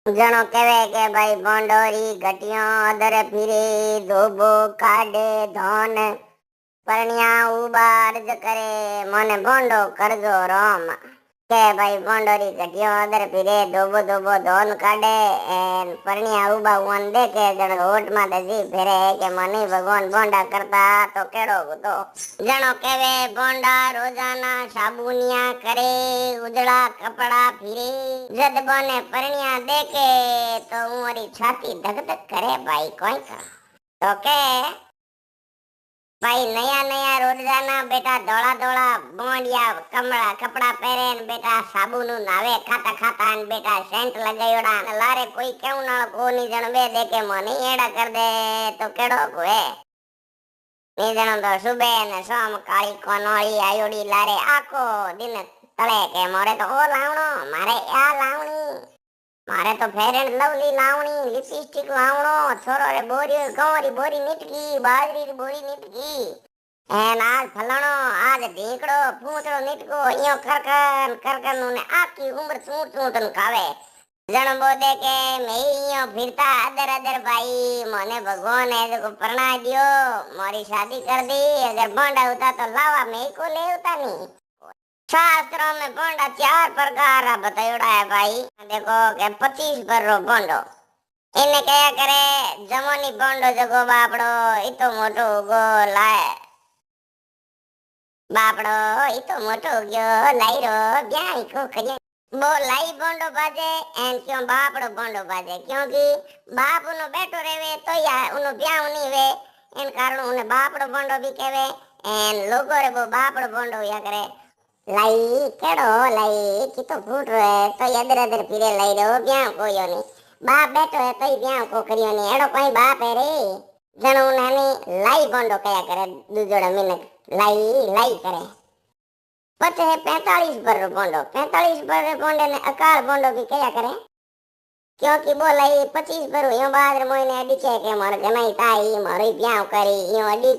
जणो कहे के भाई भोंडोरी घटियो अदर फिरे धोबो काडे धोन परनिया उबार ज करे मने भोंडो करजो रोम के भाई भोंडोरी घटियो अदर फिरे धोबो धोबो धोन काडे एन परनिया उबा वन देखे जण होट मा दजी फेरे के मने भगवान भोंडा करता तो केड़ो तो जणो कहे भोंडा रोजाना साबुनिया करे उजड़ा कपड़ा फिरे जद बने परनिया देखे तो उमरी छाती धक धक करे भाई कोई का तो के भाई नया नया रोजाना बेटा धोला धोला बोंडिया कमला कपड़ा पहरे न बेटा साबुन नावे खाता खाता न बेटा सेंट लगायोड़ा न लारे कोई केउ ना कोनी जणवे देखे मने एड़ा कर दे तो केड़ो कोए नी जणो तो सुबह ने शाम काली कोनोली आयोड़ी लारे आको दिन तळे के मोरे तो ओ लावणो मारे आ लावणी मारे तो फेर एंड लवली लावणी लिपस्टिक लावणो छोरो रे बोरी गौरी बोरी निटकी बाजरी री बोरी निटकी एन आज फलाणो आज ढीकड़ो फूटड़ो निटको इयो करकन करकन ने आखी उम्र चूट चूटन खावे जणबो दे के मैं इयो फिरता अदर अदर भाई मने भगवान है जो प्रणा दियो मारी शादी कर दी अगर भोंडा होता तो लावा मैं को ले होता नहीं शास्त्रों में भोंडा 4 प्रकार बतायोड़ा है भाई देखो के 25 पर रो भोंडो इने क्या करे जमोनी भोंडो जगो बापड़ो इतो मोटो गो लाए बापड़ो इतो मोटो गयो लाईरो ब्याह को करिए वो लाई भोंडो बाजे एन क्यों बापड़ो भोंडो बाजे क्योंकि बाप उनो बैठो रेवे तो या उनो ब्याह नहीं वे इन कारण उन्हें बापड़ो भोंडो भी कहवे एन लोगो रे वो बापड़ो भोंडो या करे लाई केड़ो लाई कितो फूट रो है तो इधर इधर फिरे लाई रो ब्याह कोयो नहीं बाप बैठो है तो ब्याह को करियो नहीं एड़ो कोई बाप है रे जणो नानी लाई भोंडो कया करे दूजोड़ा मिनक लाई लाई करे पचे 45 पर भोंडो 45 पर भोंडे ने अकाल भोंडो भी कया करे क्योंकि वो लाई 25 पर यो बाद मोने अडी छे के मार गनाई ताई मारी ब्याह करी यो अडी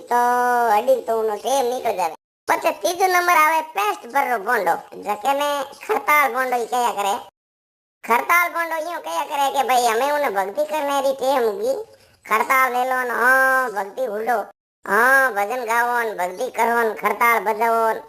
तो नो टेम निकल जावे पचे तीजो नंबर आवे पेस्ट पर भोंडो जके ने खरताल भोंडो ही कया करे खरताल भोंडो यूं कया करे कि भाई हमें उन्हें भक्ति करने री टेम होगी खरताल ले लो न हां भक्ति हुडो हां भजन गावोन भक्ति करोन खरताल बजावोन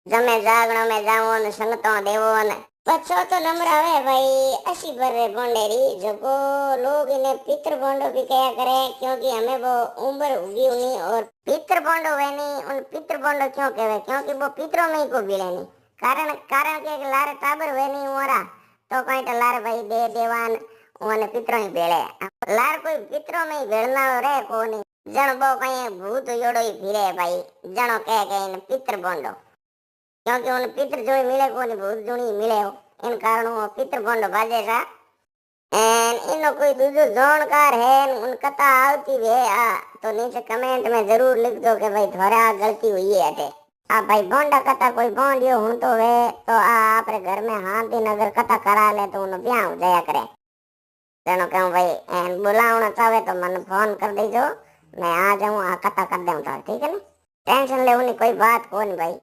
जमे जागणो में जावोन संगतो देवोन पछो तो नंबर आवे भाई 80 पर भोंडेरी जको लोग इन्हें पितृ भोंडो भी कया करे क्योंकि हमें वो उम्र होगी उन्हीं और पितृ भोंडो वे नहीं उन पितृ भोंडो क्यों कहवे क्योंकि वो पितरों में ही को बिले नहीं कारण कारण के लारे टाबर वे नहीं मोरा तो कोई तो लार भाई दे देवान ओने पितरों ही बेले लार कोई पितरों में ही बेलना रे कोनी जण बो कहीं भूत जोड़ो ही फिरे भाई जणो कह के इन पितृ भोंडो क्योंकि उन पितृ जोड़ी मिले कोनी भूत जोड़ी मिले हो इन कारण वो पितृ भोंडो बाजे सा एन इनो कोई दूसरो जानकार है उन कथा आती वे आ तो नीचे कमेंट में जरूर लिख दो कि भाई थोड़ा गलती हुई है अटे आ भाई भोंडा कथा कोई भोंडियो हूं तो वे तो आ आपरे घर में हाथ दिन अगर कथा करा ले तो उन ब्याह हो जाया करे जनो कहूं भाई एन बुलावना चाहे तो मन फोन कर दीजो मैं आ जाऊं आ कथा कर दूं ठीक है ना टेंशन ले कोई बात कोनी भाई।